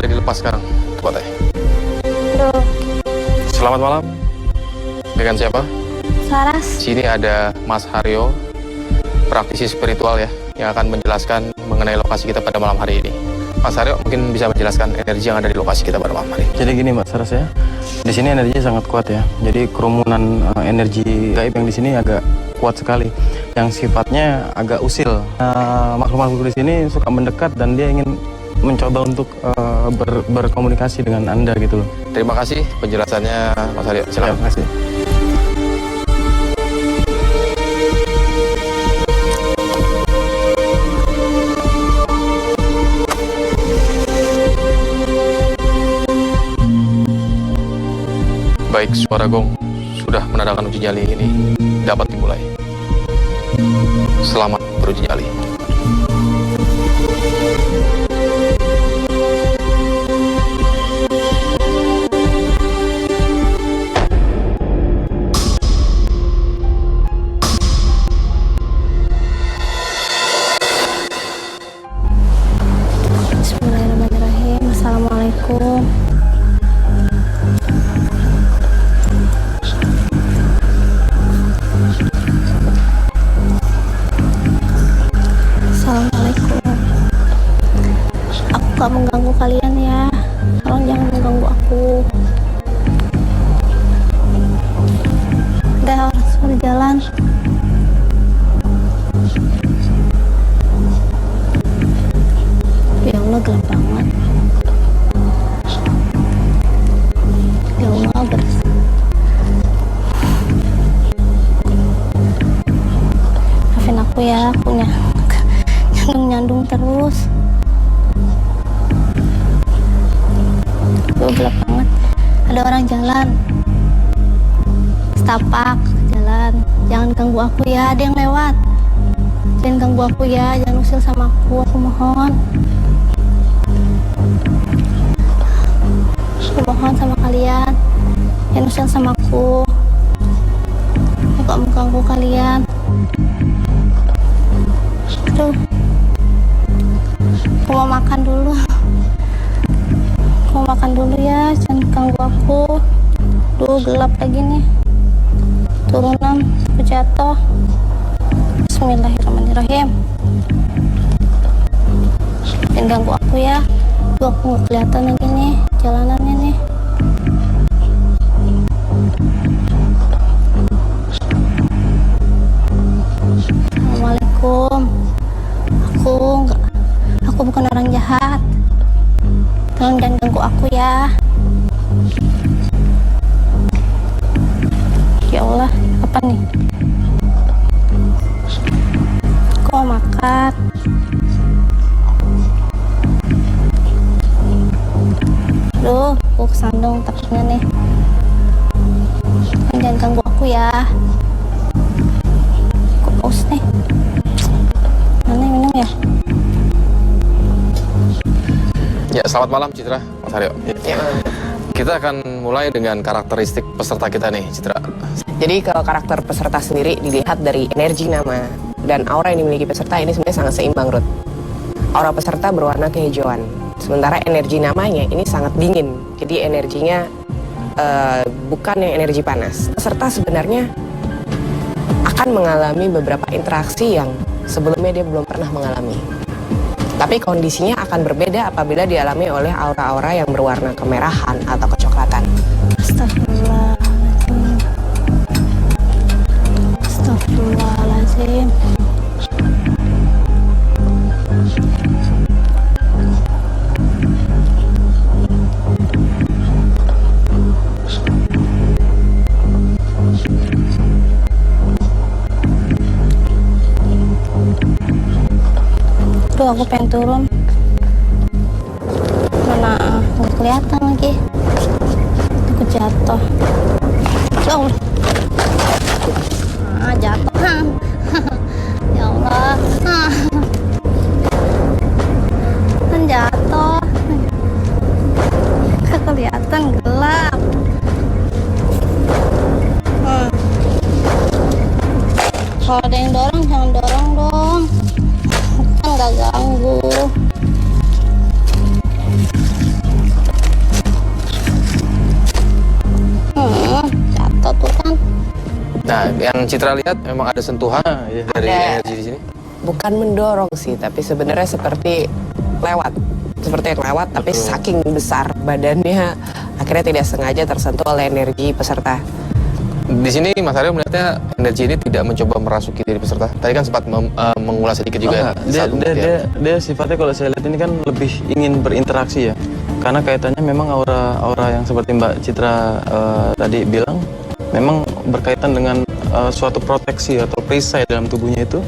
boleh dilepas sekarang. Coba teh. Aduh, Selamat malam. Dengan siapa? Saras. Sini ada Mas Haryo, praktisi spiritual ya, yang akan menjelaskan mengenai lokasi kita pada malam hari ini. Mas Haryo mungkin bisa menjelaskan energi yang ada di lokasi kita pada malam hari ini. Jadi gini Mbak Saras ya, di sini energinya sangat kuat ya. Jadi kerumunan energi gaib yang di sini agak kuat sekali, yang sifatnya agak usil. Makhluk-makhluk di sini suka mendekat dan dia ingin mencoba untuk berkomunikasi dengan Anda gitu loh. Terima kasih penjelasannya Mas Haryo. Silakan. Terima kasih. Baik, suara gong sudah menandakan uji nyali ini dapat dimulai. Selamat beruji nyali. Bismillahirrahmanirrahim. Assalamualaikum. Assalamualaikum. Aku gak mengganggu kalian ya. Tolong jangan mengganggu aku. Ada orang sudah jalan. Ya Allah, gelap banget. Ya Allah, beres. Maafin aku ya, aku nyandung terus. Duh, gelap banget. Ada orang jalan. Setapak jalan. Jangan ganggu aku ya, ada yang lewat. Jangan ganggu aku ya, jangan usil sama aku mohon. Aku mohon sama kalian, jangan usil sama aku. Aku gak mau ganggu kalian. Aduh, aku mau makan dulu. Aku mau makan dulu ya, jangan ganggu aku. Duh, gelap lagi nih. Turunan, aku jatuh. Bismillahirrahmanirrahim. Jangan ganggu aku ya. Duh, aku nggak kelihatan lagi nih jalanannya nih. Assalamualaikum. Aku bukan orang jahat. Tolong jangan ganggu aku ya. Ya Allah, apa nih? Aku mau makan. Aduh, aku kesandung takutnya nih. Jangan ganggu aku ya. Aku pause nih. Mana yang minum ya? Ya, selamat malam Citra, Mas Haryo. Ya. Kita akan mulai dengan karakteristik peserta kita nih, Citra. Jadi kalau karakter peserta sendiri dilihat dari energi nama dan aura yang dimiliki peserta ini sebenarnya sangat seimbang, Ruth. Aura peserta berwarna kehijauan, sementara energi namanya ini sangat dingin. Jadi energinya bukan yang energi panas. Peserta sebenarnya akan mengalami beberapa interaksi yang sebelumnya dia belum pernah mengalami. Tapi kondisinya akan berbeda apabila dialami oleh aura-aura yang berwarna kemerahan atau kecoklatan. Astagfirullahaladzim. Astagfirullahaladzim. Tuh, aku pengen turun. Mana nggak kelihatan lagi. Aku jatuh. Oh. Jatuh. Ya Allah. Kan jatuh. Kelihatan gelap. Kalau ada yang dorong, jangan dorong dong. Kan nggak ganggu. Nah, yang Citra lihat memang ada sentuhan iya. dari Ada. energi di sini. Bukan mendorong sih, tapi sebenarnya seperti lewat. Seperti yang lewat, tapi Betul. saking besar badannya, akhirnya tidak sengaja tersentuh oleh energi peserta. Di sini Mas Aryo melihatnya energi ini tidak mencoba merasuki diri peserta. Tadi kan sempat mengulas sedikit juga. Oh, saat pembuktian. dia sifatnya kalau saya lihat ini kan lebih ingin berinteraksi ya. Karena kaitannya memang aura yang seperti Mbak Citra tadi bilang, memang berkaitan dengan suatu proteksi atau perisai dalam tubuhnya itu,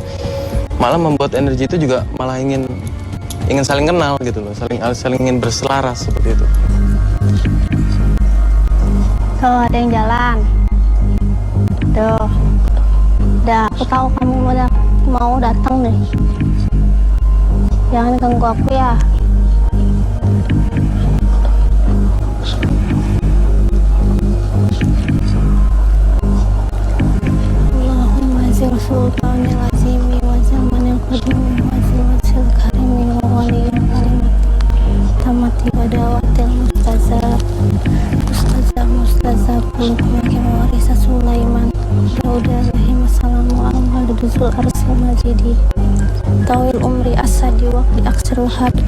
malah membuat energi itu juga malah ingin saling kenal gitu loh, saling ingin berselaras seperti itu. Tuh, ada yang jalan. Tuh. Udah, aku tahu kamu mau datang nih. Jangan ganggu aku ya. Allahumma zil sultanil azimi wa zamanil qadimi wa zil karimi wa waliyil kalimat tamati wa dawatil mustazab makin warisa Sulaiman Daudalahi wassalamu ala duzul arsil majidi tawil umri asadi waqti aksarul habib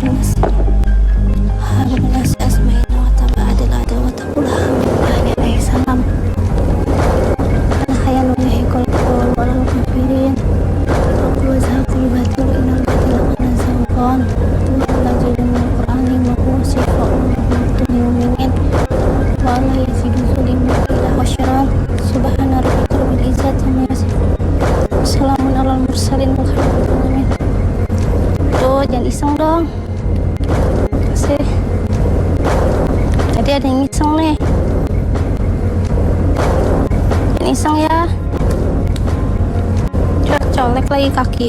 nasi asmaina wa taba'adil adil wa taqulah alaihi salam nahayanu yahikul kul walal kafirin wa zahakul batil inal batil anazamkan tunajidun al-Qur'ani ma huwa sifa'un mu'minin wa la yazidu zulimu illa wasyaral subhana rabbika rabbil izzati amma yasifun salamun alal mursalin walhamdulillahi alamin. Tuh, jangan iseng dong. Kasih. Tadi ada yang iseng nih. Jangan iseng ya. Colek lagi kaki.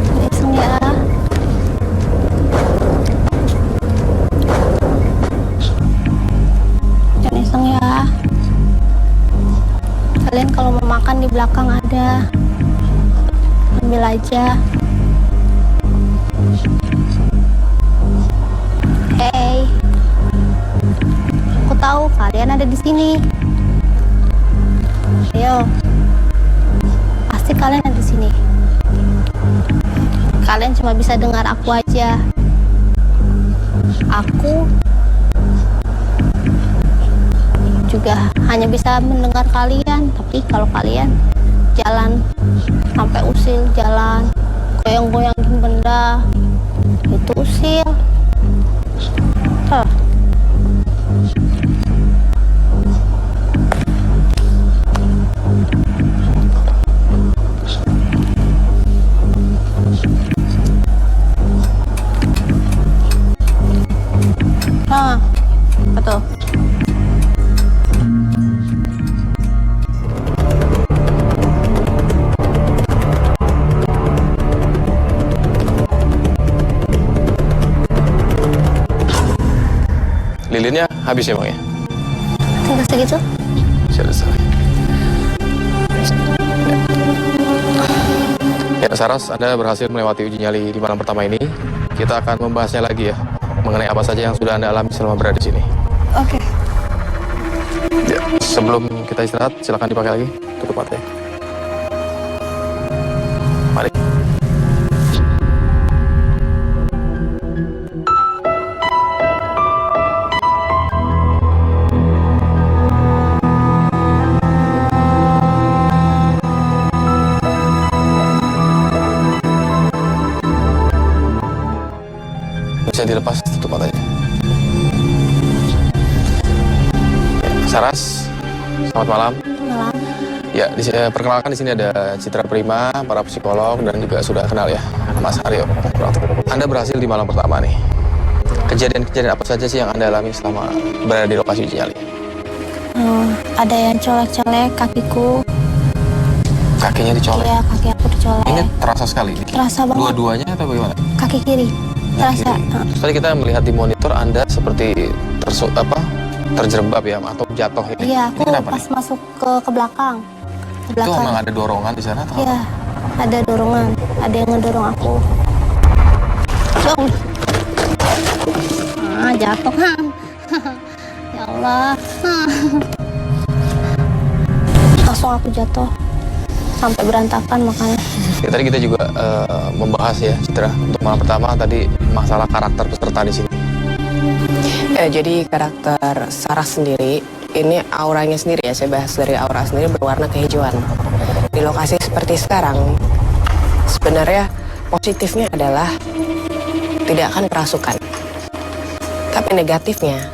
Jangan iseng ya. Jangan iseng ya. Kalian kalau mau makan di belakang ada. Ambil aja. Hey, aku tahu kalian ada di sini. Ayo, pasti kalian ada di sini. Kalian cuma bisa dengar aku aja. Aku juga hanya bisa mendengar kalian. Tapi kalau kalian jalan sampai usil, jalan goyang-goyangin benda, itu usil. Tuh. Nah, apa tuh? Lilinnya habis ya Bang ya? Tinggal segitu? Selesai. Ya Saras, Anda berhasil melewati uji nyali di malam pertama ini. Kita akan membahasnya lagi ya, mengenai apa saja yang sudah Anda alami selama berada di sini. Oke. Ya, sebelum kita istirahat, silakan dipakai lagi. Tutup mata ya. Mari. Bisa dilepas, tutup matanya. Saras, selamat malam. Malam. Ya, perkenalkan di sini ada Citra Prima, para psikolog dan juga sudah kenal ya, Mas Aryo. Anda berhasil di malam pertama nih. Kejadian-kejadian apa saja sih yang Anda alami selama berada di lokasi uji nyali? Ada yang colek-colek kakiku. Kakinya dicolek. Iya, kaki aku dicolek. Ini terasa sekali. Terasa banget. Dua-duanya atau bagaimana? Kaki kiri. Terasa. Terus tadi kita melihat di monitor Anda seperti terjerembab ya atau jatuh ini. Iya, Ini aku kenapa pas nih? masuk ke belakang. Ke Itu belakang. memang ada dorongan di sana atau Iya, ada dorongan. Ada yang ngedorong aku. Dong. Jatuh kan. Ya Allah. Langsung aku jatuh sampai berantakan makanya. Ya, tadi kita juga membahas ya, Citra. Untuk malam pertama tadi masalah karakter peserta di sini. Jadi karakter Sarah sendiri, ini auranya sendiri ya, saya bahas dari aura sendiri berwarna kehijauan. Di lokasi seperti sekarang, sebenarnya positifnya adalah tidak akan kerasukan. Tapi negatifnya,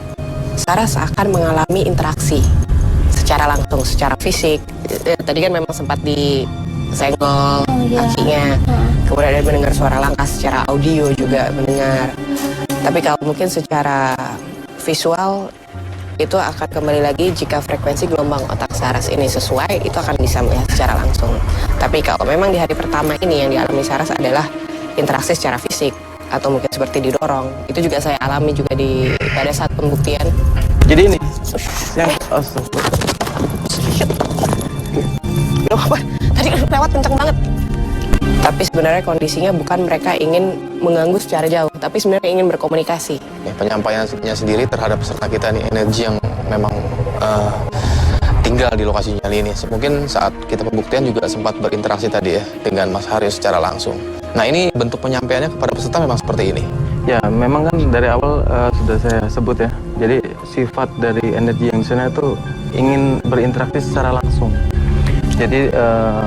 Sarah seakan mengalami interaksi secara langsung, secara fisik. Tadi kan memang sempat disenggol kakinya, kemudian ada mendengar suara langkah secara audio juga mendengar. Tapi kalau mungkin secara visual itu akan kembali lagi jika frekuensi gelombang otak Saras ini sesuai, itu akan bisa melihat secara langsung. Tapi kalau memang di hari pertama ini yang dialami Saras adalah interaksi secara fisik atau mungkin seperti didorong, itu juga saya alami juga pada saat pembuktian. Jadi ini yang Apa? Tadi lewat kenceng banget. Tapi sebenarnya kondisinya bukan mereka ingin mengganggu secara jauh, tapi sebenarnya ingin berkomunikasi. Ya, penyampaiannya sendiri terhadap peserta kita nih, energi yang memang tinggal di lokasi nyali ini. Mungkin saat kita pembuktian juga sempat berinteraksi tadi ya dengan Mas Haryo secara langsung. Nah, ini bentuk penyampaiannya kepada peserta memang seperti ini. ya memang kan dari awal sudah saya sebut ya. Jadi sifat dari energi yang di sana itu ingin berinteraksi secara langsung. Jadi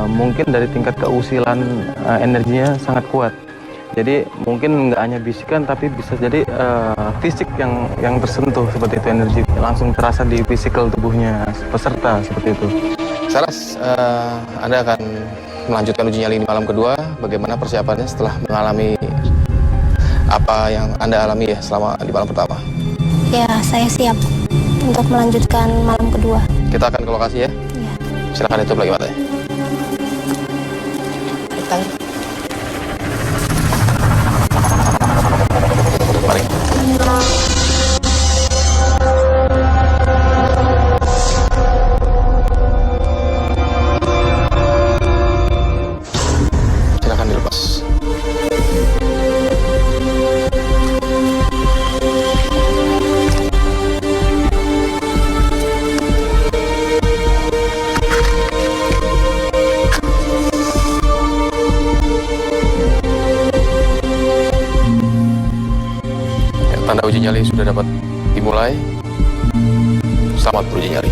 mungkin dari tingkat keusilan energinya sangat kuat. Jadi mungkin nggak hanya bisikan tapi bisa jadi fisik yang tersentuh seperti itu, energi langsung terasa di physical tubuhnya peserta seperti itu. Saras, Anda akan melanjutkan uji nyali di malam kedua. Bagaimana persiapannya setelah mengalami apa yang Anda alami ya selama di malam pertama? Ya, saya siap untuk melanjutkan malam kedua. Kita akan ke lokasi ya. Ya. Silakan tutup lagi matanya. Mari. Silakan dilepas. Tanda uji nyali sudah dapat dimulai. Selamat beruji nyali.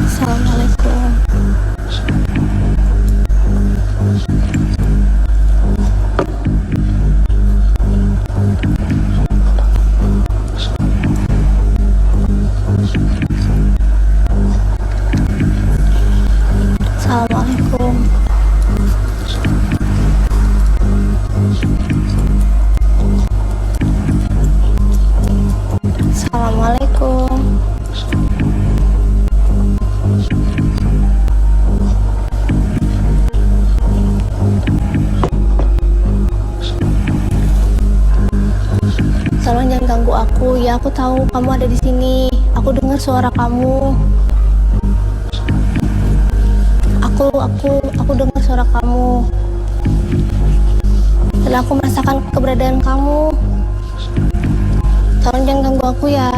Assalamualaikum. Assalamualaikum. Assalamualaikum. Tolong jangan ganggu aku ya. Aku tahu kamu ada di sini. Aku dengar suara kamu. Aku dengar suara kamu. Dan aku merasakan keberadaan kamu. Tolong jangan ganggu aku ya.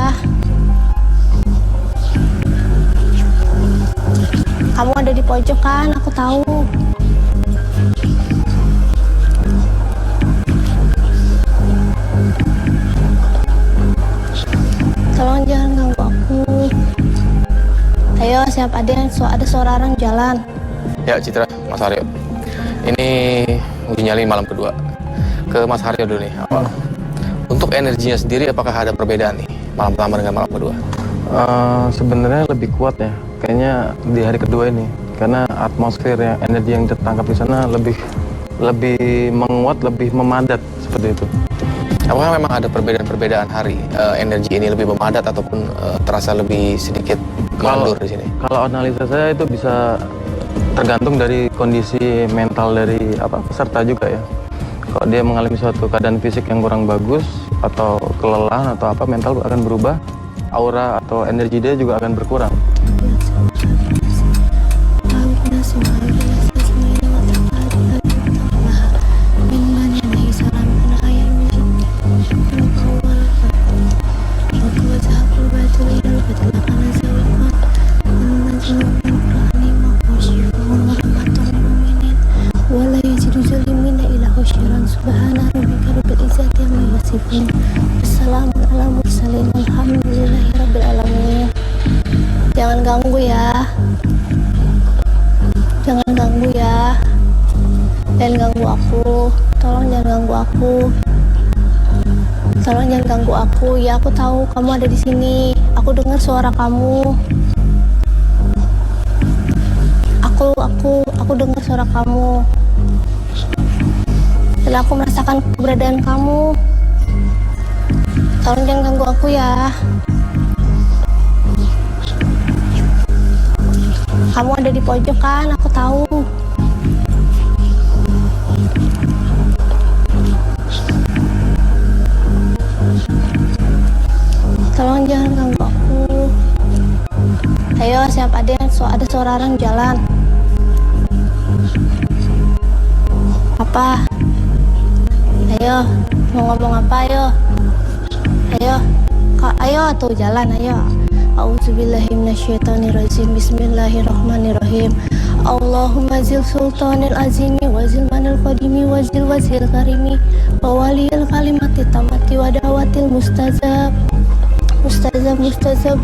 Kamu ada di pojok kan? Aku tahu. Tolong jangan ganggu aku. Ayo, siap ada suara orang jalan. Ya, Citra, Mas Haryo. Ini uji nyali malam kedua. Ke Mas Haryo dulu nih. Awal. Untuk energinya sendiri, apakah ada perbedaan nih malam pertama dengan malam kedua? Sebenarnya lebih kuat ya, kayaknya di hari kedua ini, karena atmosfer yang energi yang tertangkap di sana lebih menguat, lebih memadat seperti itu. Apakah memang ada perbedaan hari? Energi ini lebih memadat ataupun terasa lebih sedikit mengendur di sini? Kalau analisa saya itu bisa tergantung dari kondisi mental dari peserta juga ya. kalau dia mengalami suatu keadaan fisik yang kurang bagus atau kelelahan atau apa, mental akan berubah, aura atau energi dia juga akan berkurang. Jangan ganggu ya. Jangan ganggu ya. Jangan ganggu aku. Tolong jangan ganggu aku. Tolong jangan ganggu aku. Ya, aku tahu kamu ada di sini. Aku dengar suara kamu. Aku dengar suara kamu. Dan aku merasakan keberadaan kamu. Tolong jangan ganggu aku ya. Kamu ada di pojok kan? Aku tahu. Tolong jangan ganggu aku. Ayo, siapa ada suara orang jalan. Apa? Ayo, mau ngomong apa? Ayo tuh jalan, ayo. A'udzubillahi minasyaitonirrajim. Bismillahirrahmanirrahim. Allahumma zil sultanil azimi wazil manil qadimi wazil wazil karimi wa waliyil kalimati tamati wa dawatil mustazab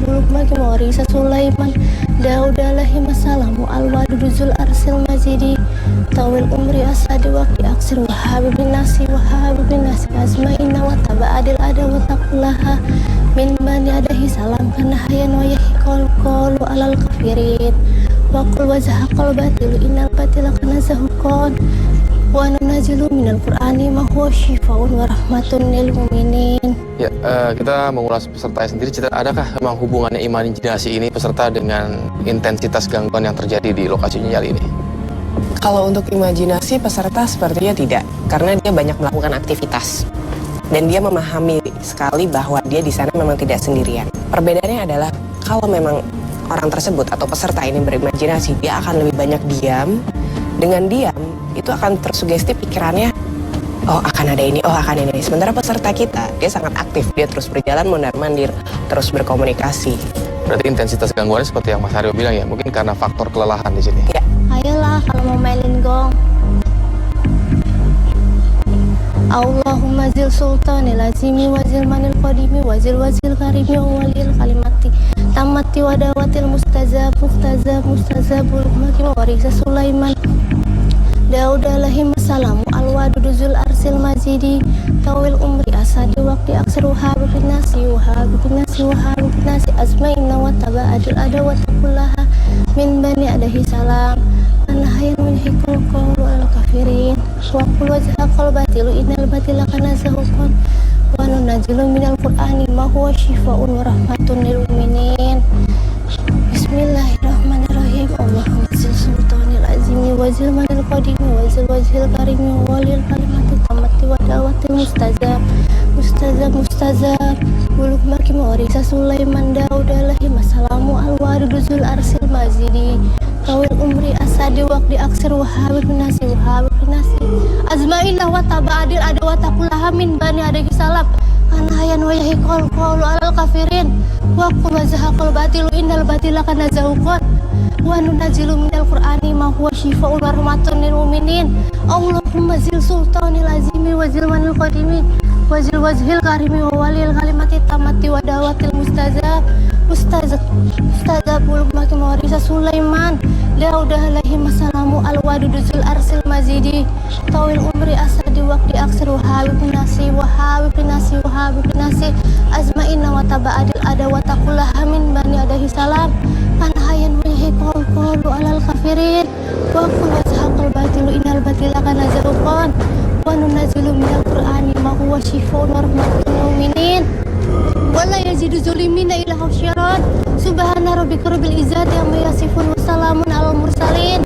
buluk maki mawarisa Sulaiman Daud alaihi masalamu al-waduduzul arsil mazidi tawil umri asadi waqti aksir wahabi bin nasi asma'ina wa taba'adil ada wa taqulaha min bani adahi salam kana hayan wa yahikol kolu alal kafirin wa qul wazahaqal batilu innal batila kana zahukon wa nunazilu minal qur'ani ma huwa syifaun wa rahmatun lil mu'minin. Ya, kita mengulas peserta sendiri. Adakah memang hubungannya imajinasi ini peserta dengan intensitas gangguan yang terjadi di lokasi nyali ini? Kalau untuk imajinasi peserta sepertinya tidak, karena dia banyak melakukan aktivitas dan dia memahami sekali bahwa dia di sana memang tidak sendirian. Perbedaannya adalah kalau memang orang tersebut atau peserta ini berimajinasi, dia akan lebih banyak diam. Dengan diam itu akan tersugesti pikirannya, oh akan ada ini, oh akan ini. Sementara peserta kita, dia sangat aktif, dia terus berjalan mondar-mandir, terus berkomunikasi. Berarti intensitas gangguannya seperti yang Mas Haryo bilang ya, mungkin karena faktor kelelahan di sini. Ya. Ayolah kalau mau mainin gong. Allahumma zil sultanil azimi wazil manil qadimi wazil wazil karimi wa walil kalimati tamati wadawatil mustazab buluk maki mawarisa Sulaiman Daud alaihi masalamu al-waduduzul arsil mazidi tawil umri asadi waqti aksir wahabi bin nasi asma'ina wa taba'adil ada wa taqullaha min bani adahi salam anahayan menhikul qawlu al-kafirin wa qul wazahaqal batilu innal batila kana zahukon wa nunazilu minal qur'ani ma huwa syifaun wa rahmatun lil mu'minin. Bismillahirrahmanirrahim. Allahumma zil sultanil azimi wazil manil qadimi wazil wazil karimi walil kalimati tamati wa dawatil mustazab buluk maki mawarisa Sulaiman Daud alaihi masalamu al-waduduzul arsil mazidi tawil umri asadi waqti aksir wahabi bin nasi azma'ina wa taba'adil ada wa taqulaha min bani adagi salam kana hayan wa yahikol qawlu alal kafirin wa qul wazahaqal batilu innal batila kana zahukon wa nunazilu minal qur'ani ma huwa syifaun wa rahmatun lil mu'minin. Allahumma zil sultanil azimi wazil manil qadimi wazil wazhil karimi wa walil kalimati tamati wa dawatil mustazab buluk maki mawarisa Sulaiman Daud alaihi masalamu al-waduduzul arsil mazidi tawil umri asadi waqti aksir wahabi bin nasi azma'ina wa taba'adil ada wa taqulaha min bani adahi salam kana hayan menhikul qawlu alal kafirin wa qul wazahaqal batilu innal batila kana zahukon wa nunazilu minal qur'ani ma huwa syifaun wa rahmatun lil mu'minin wala yazidu zulimina illa khusyaran subhana rabbika rabbil izzati amma yasifun wa salamun alal mursalin.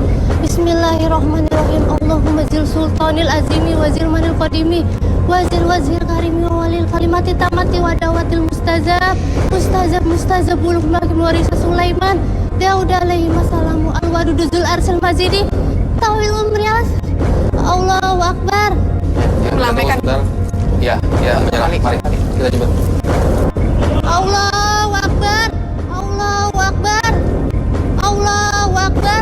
Bismillahirrahmanirrahim. Allahumma zil sultanil azimi wazir manil qadimi wazir karimi wa walil kalimati tamati wa dawatil mustazab buluk makim warisa Sulaiman Daud alaihi masalamu al-waduduzul arsil mazidi tawil umriyas. Allahu Akbar. Melambaikan. Ya, menyerah. Mari, kita coba. Allahu Akbar. Allahu Akbar. Allahu Akbar.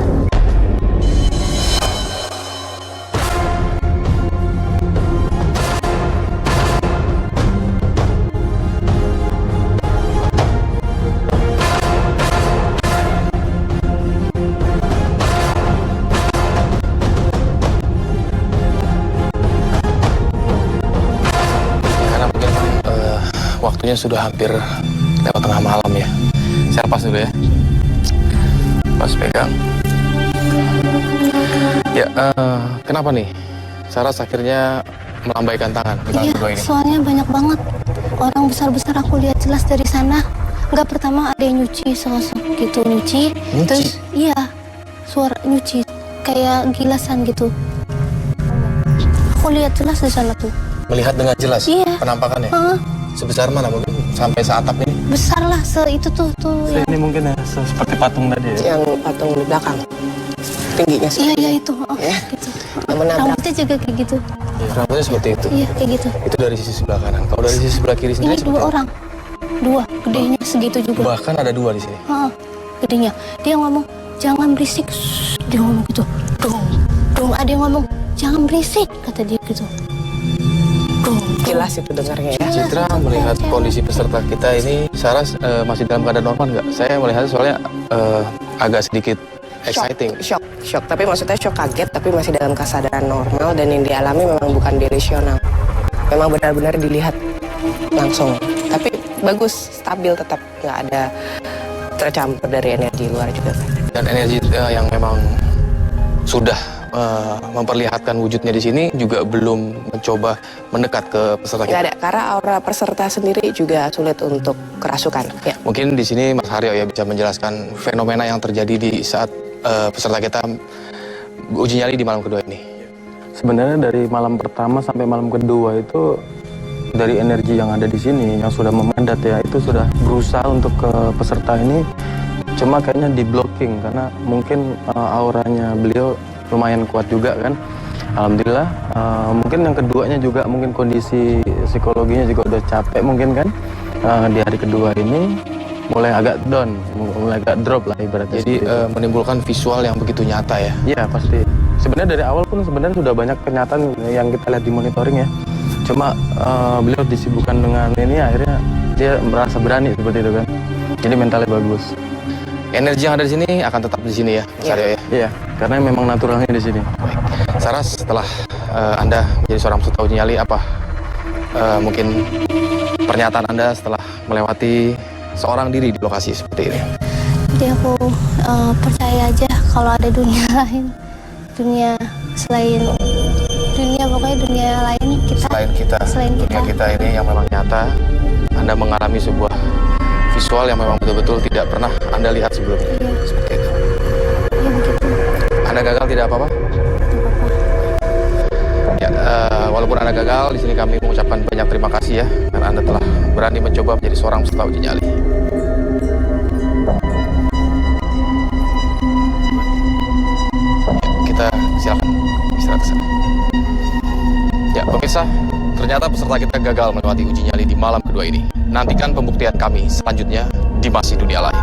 Karena mungkin waktunya sudah hampir lewat tengah malam ya. Saya lepas dulu ya. Pas pegang. Ya, kenapa nih? Saras akhirnya melambaikan tangan di malam kedua Iya, ini. soalnya banyak banget orang besar-besar aku lihat jelas dari sana. Enggak, pertama ada yang nyuci sosok gitu, nyuci. Terus iya, suara nyuci kayak gilasan gitu. Aku lihat jelas di sana tuh. Melihat dengan jelas Iya. penampakannya. Hah, Sebesar mana mungkin sampai seatap ini? besar lah itu tuh ya. Ini mungkin ya seperti patung tadi ya. Yang patung di belakang. Tingginya sih. Iya itu, gitu. Yang menabrak. Rambutnya juga kayak gitu. Rambutnya seperti itu. Iya kayak gitu. Itu dari sisi sebelah kanan. Kalau dari sisi sebelah kiri Ini sendiri dua seperti apa? orang, dua, gedenya segitu juga. Bahkan ada dua di sini. Gedenya. Dia ngomong jangan berisik. Shh, dia ngomong gitu. Dong. Ada yang ngomong jangan berisik, kata dia gitu. Jelas itu dengarnya ya. Citra melihat kondisi peserta kita ini, Saras masih dalam keadaan normal nggak? Saya melihatnya soalnya agak sedikit exciting. Shock. Tapi maksudnya shock kaget, tapi masih dalam kesadaran normal dan yang dialami memang bukan delusional. Memang benar-benar dilihat langsung. Tapi bagus, stabil tetap, nggak ada tercampur dari energi luar juga. Dan energi yang memang sudah memperlihatkan wujudnya di sini juga belum mencoba mendekat ke peserta Nggak kita. ada, karena aura peserta sendiri juga sulit untuk kerasukan. Ya. Mungkin di sini Mas Haryo ya bisa menjelaskan fenomena yang terjadi di saat peserta kita uji nyali di malam kedua ini. Sebenarnya dari malam pertama sampai malam kedua itu dari energi yang ada di sini yang sudah memandat ya, itu sudah berusaha untuk ke peserta ini, cuma kayaknya di blocking karena mungkin auranya beliau lumayan kuat juga kan. Alhamdulillah. Mungkin yang keduanya juga mungkin kondisi psikologinya juga udah capek mungkin kan. Di hari kedua ini mulai agak down, mulai agak drop lah ibaratnya. Jadi menimbulkan visual yang begitu nyata ya. Iya pasti. Sebenarnya dari awal pun sebenarnya sudah banyak kenyataan yang kita lihat di monitoring ya. Cuma beliau disibukkan dengan ini, akhirnya dia merasa berani seperti itu kan. Jadi mentalnya bagus. Energi yang ada di sini akan tetap di sini ya, Mas Aryo ya. Iya, karena memang naturalnya di sini. Baik. Saras, setelah Anda menjadi seorang peserta uji nyali, apa mungkin pernyataan Anda setelah melewati seorang diri di lokasi seperti ini? Jadi aku percaya aja kalau ada dunia lain, dunia selain dunia, pokoknya dunia lain Selain dunia kita ini yang memang nyata, Anda mengalami sebuah visual yang memang betul-betul tidak pernah Anda lihat sebelumnya. Iya. Seperti itu. Iya begitu. Anda gagal tidak apa-apa? Ya, walaupun Anda gagal, di sini kami mengucapkan banyak terima kasih ya, karena Anda telah berani mencoba menjadi seorang peserta uji nyali. Ya, kita silakan istirahat ke sana. Ya, pemirsa, ternyata peserta kita gagal melewati uji nyali di malam kedua ini. Nantikan pembuktian kami selanjutnya di Masih Dunia Lain.